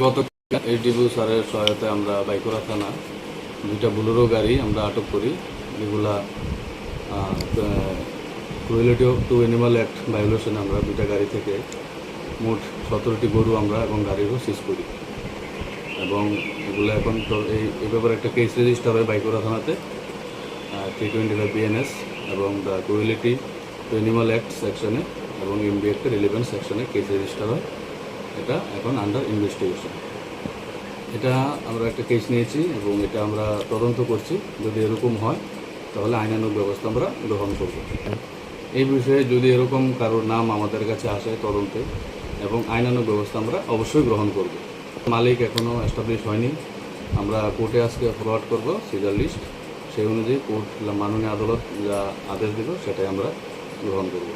গত এসডিপিও স্যারের সহায়তায় আমরা বাইকুড়া থানা দুইটা বুলেরো গাড়ি আমরা আটক করি, যেগুলা ক্রুয়েলিটি টু অ্যানিমাল অ্যাক্ট ভায়োলেশনে আমরা দুইটা গাড়ি থেকে মোট 17টি গরু আমরা এবং গাড়িরও সিজ করি এবং এগুলো এখন তো এই ব্যাপারে একটা কেস রেজিস্টার হয় বাইকুড়া থানাতে 325 BNS এবং the cruelty two animal act সেকশনে এবং এমবি অ্যাক্টের 11 সেকশনে কেস রেজিস্টার হয়। এটা এখন আন্ডার ইনভেস্টিগেশন। এটা আমরা একটা কেস নিয়েছি এবং এটা আমরা তদন্ত করছি। যদি এরকম হয় তাহলে আইনানুগ ব্যবস্থা আমরা গ্রহণ করব। এই বিষয়ে যদি এরকম কারোর নাম আমাদের কাছে আসে তদন্তে, এবং আইনানুগ ব্যবস্থা আমরা অবশ্যই গ্রহণ করব। মালিক এখনও এস্টাবলিশ হয়নি, আমরা কোর্টে আজকে ফরওয়ার্ড করব সিজার লিস্ট, সেই অনুযায়ী কোর্ট মাননীয় আদালত যা আদেশ দিল সেটাই আমরা গ্রহণ করব।